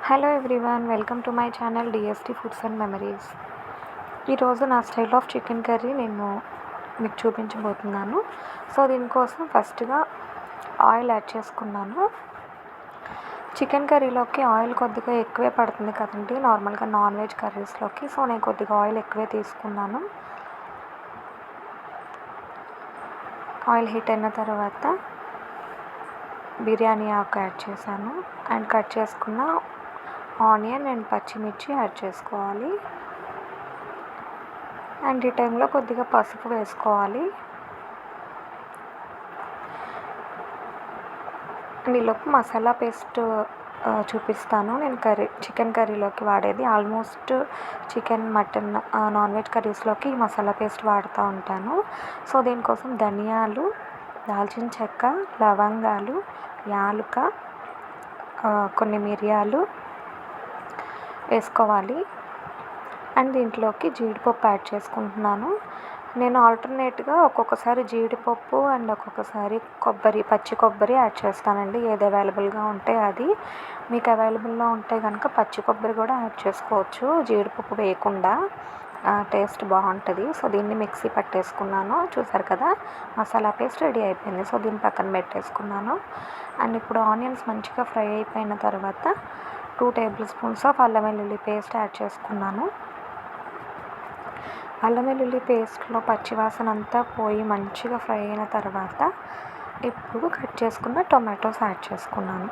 Hello everyone, welcome to my channel DST foods and memories. ఈరోజు నా style of chicken curry నేను మీకు చూపించబోతున్నాను. సో దీనికోసం ఫస్ట్గా ఆయిల్ యాడ్ చేసుకున్నాను. చికెన్ కర్రీలోకి ఆయిల్ కొద్దిగా ఎక్కువే పడుతుంది కదండి నార్మల్గా నాన్ వెజ్ కర్రీస్లోకి. సో నేను కొద్దిగా ఆయిల్ ఎక్కువే తీసుకున్నాను. ఆయిల్ హీట్ అయిన తర్వాత బిర్యానీ ఆకు యాడ్ చేశాను అండ్ కట్ చేసుకున్న ఆనియన్ అండ్ పచ్చిమిర్చి యాడ్ చేసుకోవాలి. అండ్ ఈ టైంలో కొద్దిగా పసుపు వేసుకోవాలి. అండ్ ఈలోపు మసాలా పేస్ట్ చూపిస్తాను. నేను చికెన్ కర్రీలోకి వాడేది almost chicken, mutton, non veg కర్రీస్లోకి ఈ మసాలా పేస్ట్ వాడుతూ ఉంటాను. సో దీనికోసం ధనియాలు, దాల్చిన చెక్క, లవంగాలు, యాలుక, కొన్ని మిరియాలు వేసుకోవాలి. అండ్ దీంట్లోకి జీడిపప్పు యాడ్ చేసుకుంటున్నాను. నేను ఆల్టర్నేట్గా ఒక్కొక్కసారి జీడిపప్పు అండ్ ఒక్కొక్కసారి పచ్చి కొబ్బరి యాడ్ చేస్తానండి. ఏది అవైలబుల్గా ఉంటే అది. మీకు అవైలబుల్లో ఉంటే కనుక పచ్చి కొబ్బరి కూడా యాడ్ చేసుకోవచ్చు జీడిపప్పు వేయకుండా. టేస్ట్ బాగుంటుంది. సో దీన్ని మిక్సీ పట్టేసుకున్నాను. చూసారు కదా, మసాలా పేస్ట్ రెడీ అయిపోయింది. సో దీన్ని పక్కన పెట్టేసుకున్నాను. అండ్ ఇప్పుడు ఆనియన్స్ మంచిగా ఫ్రై అయిపోయిన తర్వాత 2 టేబుల్ స్పూన్స్ ఆఫ్ అల్లం వెల్లుల్లి పేస్ట్ యాడ్ చేసుకున్నాను. అల్లం వెల్లుల్లి పేస్ట్లో పచ్చివాసన అంతా పోయి మంచిగా ఫ్రై అయిన తర్వాత ఇప్పుడు కట్ చేసుకున్న టొమాటోస్ యాడ్ చేసుకున్నాను.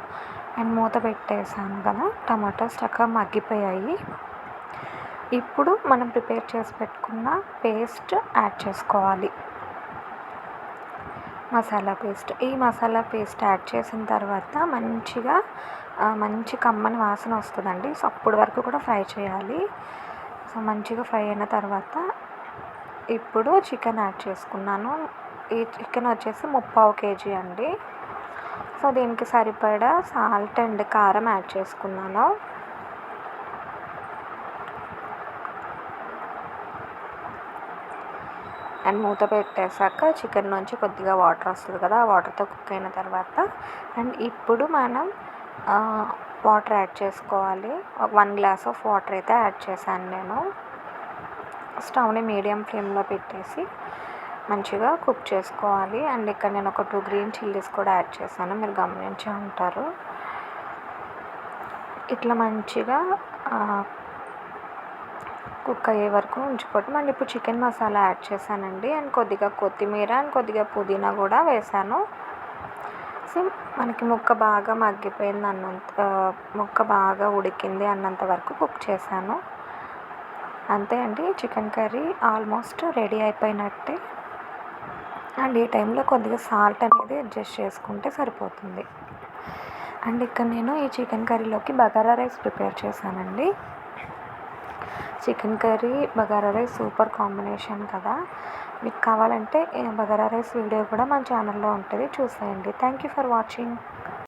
అండ్ మూత పెట్టేసాను కదా, టమాటోస్ చక్కగా మగ్గిపోయాయి. ఇప్పుడు మనం ప్రిపేర్ చేసి పెట్టుకున్న పేస్ట్ యాడ్ చేసుకోవాలి. మసాలా పేస్ట్. ఈ మసాలా పేస్ట్ యాడ్ చేసిన తర్వాత మంచి కమ్మని వాసన వస్తుందండి. సో అప్పటి వరకు కూడా ఫ్రై చేయాలి. సో మంచిగా ఫ్రై అయిన తర్వాత ఇప్పుడు చికెన్ యాడ్ చేసుకున్నాను. ఈ చికెన్ వచ్చేసి 3/4 kg అండి. సో దీనికి సరిపడా సాల్ట్ అండ్ కారం యాడ్ చేసుకున్నాను. అండ్ మూత పెట్టేశాక చికెన్ నుంచి కొద్దిగా వాటర్ వస్తుంది కదా, ఆ వాటర్తో కుక్ అయిన తర్వాత అండ్ ఇప్పుడు మనం వాటర్ యాడ్ చేసుకోవాలి. 1 గ్లాస్ ఆఫ్ వాటర్ అయితే యాడ్ చేశాను నేను. స్టవ్ని మీడియం ఫ్లేమ్లో పెట్టేసి మంచిగా కుక్ చేసుకోవాలి. అండ్ ఇక్కడ నేను ఒక 2 గ్రీన్ చిల్లీస్ కూడా యాడ్ చేశాను, మీరు గమనించే ఉంటారు. ఇట్లా మంచిగా కుక్ అయ్యే వరకు ఉంచుకోవటం. అండ్ ఇప్పుడు చికెన్ మసాలా యాడ్ చేశానండి. అండ్ కొద్దిగా కొత్తిమీర అండ్ కొద్దిగా పుదీనా కూడా వేసాను. సో మనకి ముక్క బాగా మగ్గిపోయింది ముక్క బాగా ఉడికింది అన్నంత వరకు కుక్ చేశాను. అంతే అండి, చికెన్ కర్రీ ఆల్మోస్ట్ రెడీ అయిపోయినట్టే. అండ్ ఈ టైంలో కొద్దిగా సాల్ట్ అనేది అడ్జస్ట్ చేసుకుంటే సరిపోతుంది. అండ్ ఇక్కడ నేను ఈ చికెన్ కర్రీలోకి బగారా రైస్ ప్రిపేర్ చేశానండి. Chicken curry bagara rice super combination కదా. మీకు కావాలంటే బగారా రైస్ వీడియో కూడా మన ఛానల్లో ఉంటుంది, చూసేయండి. Thank you for watching.